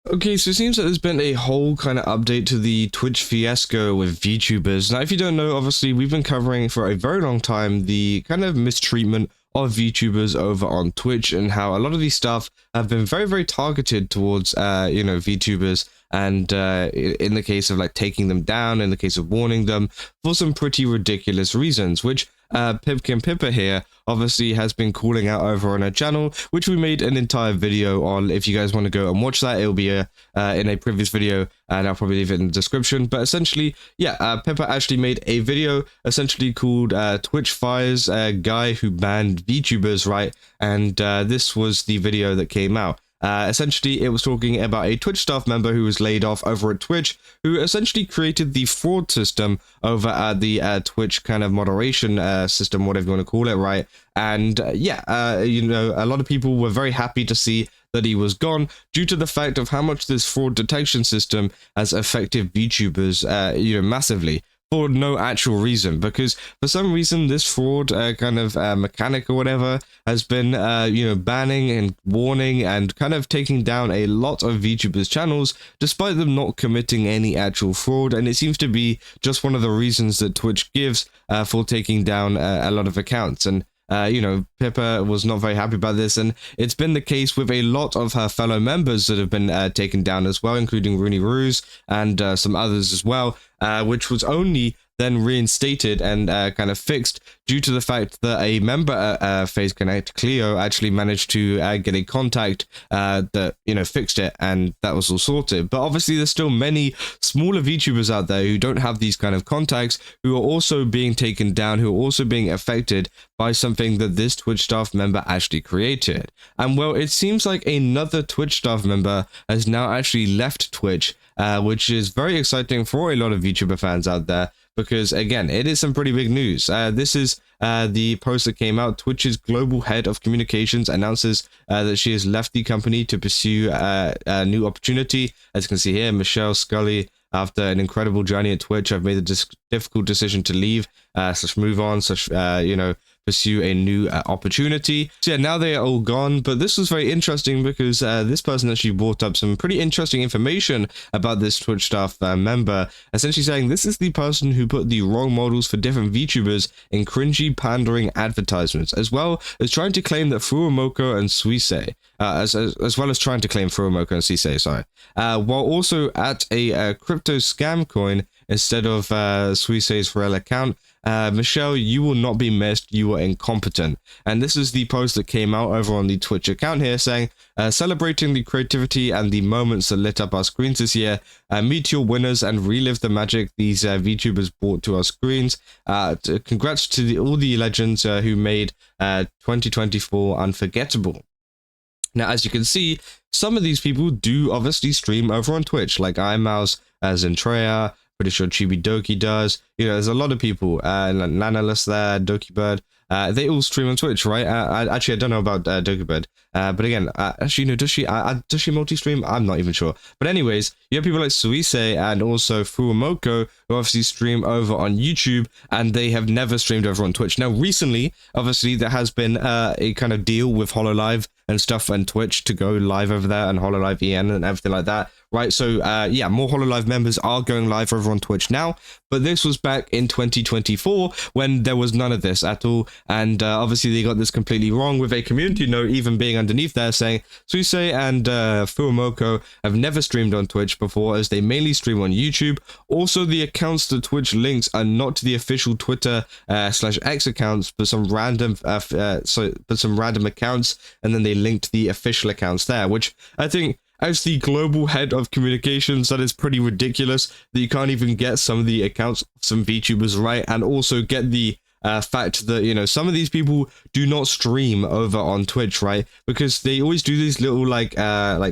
Okay, so it seems that there's been a whole kind of update to the Twitch fiasco with VTubers. Now, if you don't know, obviously, we've been covering for a very long time the kind of mistreatment of VTubers over on Twitch and how a lot of these stuff have been very, very targeted towards, VTubers. And in the case of like taking them down, in the case of warning them for some pretty ridiculous reasons, which Pipkin Pippa here obviously has been calling out over on her channel, which we made an entire video on. If you guys want to go and watch that, it'll be in a previous video, and I'll probably leave it in the description. But essentially, yeah, Pippa actually made a video essentially called Twitch Fires a Guy Who Banned VTubers, right? And this was the video that came out. Essentially, it was talking about a Twitch staff member who was laid off over at Twitch, who essentially created the fraud system over at the Twitch kind of moderation system, whatever you want to call it, right? And a lot of people were very happy to see that he was gone due to the fact of how much this fraud detection system has affected VTubers, massively. For no actual reason, because for some reason this fraud mechanic or whatever has been banning and warning and kind of taking down a lot of VTubers channels despite them not committing any actual fraud, and it seems to be just one of the reasons that Twitch gives for taking down a lot of accounts. And Pippa was not very happy about this, and it's been the case with a lot of her fellow members that have been taken down as well, including Rooney Ruse and some others as well, which was only then reinstated and kind of fixed due to the fact that a member Phase Connect, Cleo, actually managed to get a contact that fixed it, and that was all sorted. But obviously there's still many smaller VTubers out there who don't have these kind of contacts, who are also being taken down, who are also being affected by something that this Twitch staff member actually created. And well, it seems like another Twitch staff member has now actually left Twitch, which is very exciting for a lot of VTuber fans out there, because again, it is some pretty big news. This is the post that came out. Twitch's global head of communications announces that she has left the company to pursue a new opportunity. As you can see here, Michelle Scully, after an incredible journey at Twitch, I've made the difficult decision to leave, move on, pursue a new opportunity. So yeah, now they are all gone, but this was very interesting because this person actually brought up some pretty interesting information about this Twitch staff member, essentially saying this is the person who put the wrong models for different VTubers in cringy, pandering advertisements, as well as trying to claim that Furumoco and Suisei, as well as trying to claim Furumoco and Suisei, while also at a crypto scam coin instead of Suisei's real account. Michelle, you will not be missed, you are incompetent. And this is the post that came out over on the Twitch account here, saying, celebrating the creativity and the moments that lit up our screens this year. Meet your winners and relive the magic these VTubers brought to our screens. Congrats to all the legends who made 2024 unforgettable. Now, as you can see, some of these people do obviously stream over on Twitch, like iMouse, Zentrea, pretty sure Chibidoki does. There's a lot of people, Nanalus there, Dokibird, they all stream on Twitch, right? I don't know about Dokibird, but again, actually, no, does she multi-stream? I'm not even sure. But anyways, you have people like Suisei and also Furumoco, who obviously stream over on YouTube, and they have never streamed over on Twitch. Now, recently, obviously, there has been a kind of deal with Hololive and stuff and Twitch to go live over there, and Hololive EN and everything like that, right? So more Hololive members are going live over on Twitch now, but this was back in 2024 when there was none of this at all, and obviously they got this completely wrong, with a community note even being underneath there saying Suisei and Furumoco have never streamed on Twitch before, as they mainly stream on YouTube. Also, the accounts that Twitch links are not the official Twitter /X accounts, but some random accounts, and then they linked the official accounts there, which I think, as the global head of communications, that is pretty ridiculous that you can't even get some of the accounts of some VTubers right, and also get the fact that, some of these people do not stream over on Twitch, right? Because they always do these little like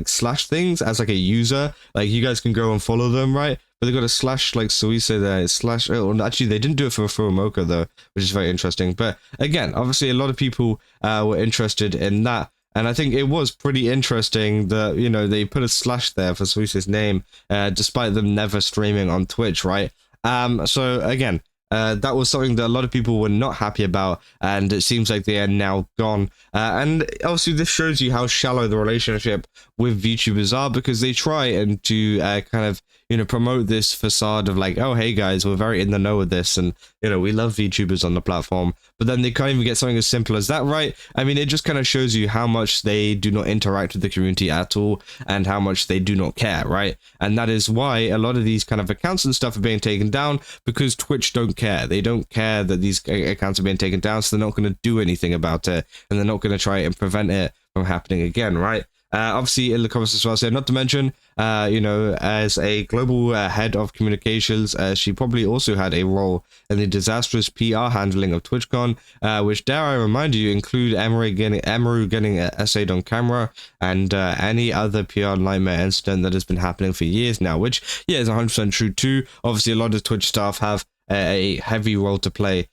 slash things as like a user, like you guys can go and follow them, right? But they got a slash like Suisei there, slash, actually they didn't do it for Furumoco though, which is very interesting. But again, obviously a lot of people were interested in that. And I think it was pretty interesting that, they put a slash there for Suisei's name, despite them never streaming on Twitch, right? So again, That was something that a lot of people were not happy about, and it seems like they are now gone. And obviously, this shows you how shallow the relationship with VTubers are, because they try and to kind of promote this facade of like, oh hey guys, we're very in the know with this, and we love VTubers on the platform. But then they can't even get something as simple as that right. I mean, it just kind of shows you how much they do not interact with the community at all, and how much they do not care, right? And that is why a lot of these kind of accounts and stuff are being taken down, because Twitch don't care. They don't care that these accounts are being taken down, so they're not going to do anything about it, and they're not going to try and prevent it from happening again, right? Obviously, in the comments as well, so not to mention, as a global head of communications, she probably also had a role in the disastrous PR handling of TwitchCon, which, dare I remind you, include Emery getting essayed on camera, and any other PR nightmare incident that has been happening for years now, which, yeah, is 100% true too. Obviously, a lot of Twitch staff have a heavy role to play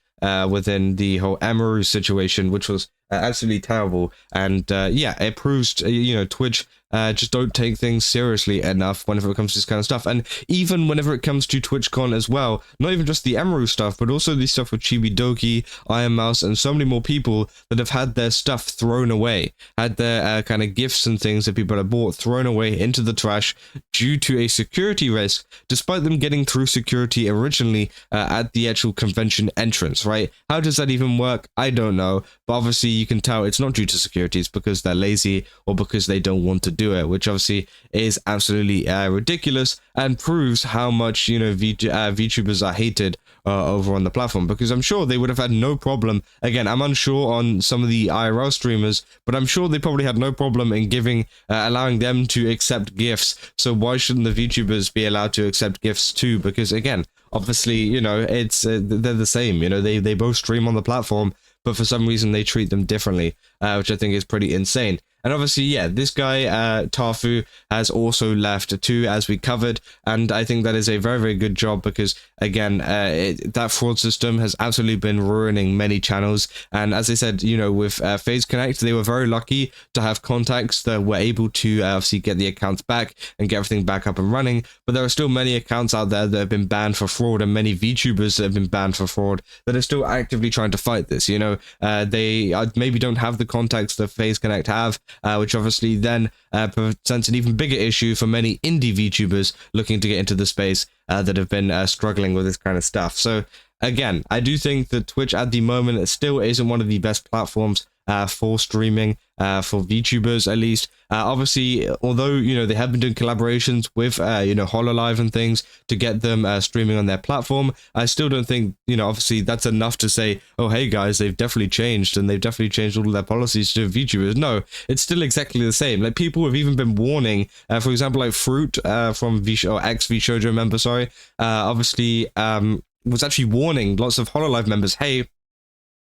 within the whole Emery situation, which was absolutely terrible. And yeah, it proves Twitch just don't take things seriously enough whenever it comes to this kind of stuff. And even whenever it comes to TwitchCon as well, not even just the Emery stuff, but also the stuff with Chibidoki, Iron Mouse, and so many more people that have had their stuff thrown away, had their kind of gifts and things that people have bought thrown away into the trash due to a security risk, despite them getting through security originally at the actual convention entrance, right? How does that even work? I don't know, but obviously you can tell it's not due to security, it's because they're lazy or because they don't want to do it, which obviously is absolutely ridiculous, and proves how much VTubers are hated over on the platform, because I'm sure they would have had no problem. Again, I'm unsure on some of the IRL streamers, but I'm sure they probably had no problem in giving allowing them to accept gifts. So why shouldn't the VTubers be allowed to accept gifts too? Because again, obviously, it's they're the same. They both stream on the platform, but for some reason they treat them differently, which I think is pretty insane. And obviously, yeah, this guy, Tafu, has also left too, as we covered, and I think that is a very, very good job, because, again, that fraud system has absolutely been ruining many channels. And as I said, with FaZe Connect, they were very lucky to have contacts that were able to obviously get the accounts back and get everything back up and running, but there are still many accounts out there that have been banned for fraud, and many VTubers that have been banned for fraud that are still actively trying to fight this. They maybe don't have the contacts that FaZe Connect have, which obviously then presents an even bigger issue for many indie VTubers looking to get into the space that have been struggling with this kind of stuff. So again, I do think that Twitch at the moment still isn't one of the best platforms for streaming, for VTubers at least. Obviously, although, they have been doing collaborations with, Hololive and things to get them streaming on their platform, I still don't think, obviously that's enough to say, oh, hey guys, they've definitely changed, and they've definitely changed all of their policies to VTubers. No, it's still exactly the same. Like, people have even been warning, for example, like Fruit from ex-vshojo member, sorry, obviously was actually warning lots of Hololive members, hey,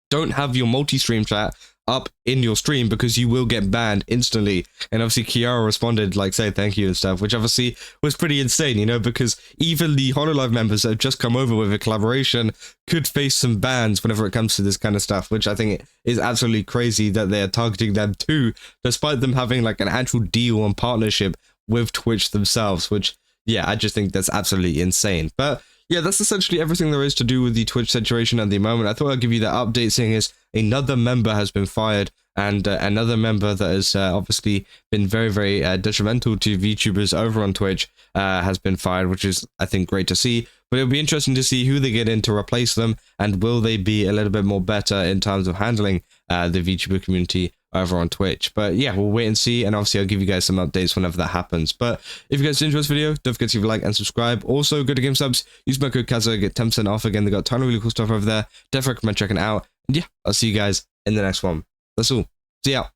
don't have your multi-stream chat up in your stream because you will get banned instantly. And obviously Kiara responded like, say thank you and stuff, which obviously was pretty insane, because even the Hololive members that have just come over with a collaboration could face some bans whenever it comes to this kind of stuff, which I think is absolutely crazy that they are targeting them too, despite them having like an actual deal and partnership with Twitch themselves, which, yeah, I just think that's absolutely insane. But yeah, that's essentially everything there is to do with the Twitch situation at the moment. I thought I'd give you that update, seeing as another member has been fired, and another member that has obviously been very, very detrimental to VTubers over on Twitch has been fired, which is, I think, great to see. But it'll be interesting to see who they get in to replace them, and will they be a little bit more better in terms of handling the VTuber community over on Twitch. But yeah, we'll wait and see, and obviously I'll give you guys some updates whenever that happens. But if you guys enjoyed this video, don't forget to leave a like and subscribe. Also, go to Game Subs, use my code Kaza, get 10% off. Again, they got a ton of really cool stuff over there. Definitely recommend checking it out. And yeah, I'll see you guys in the next one. That's all. See ya.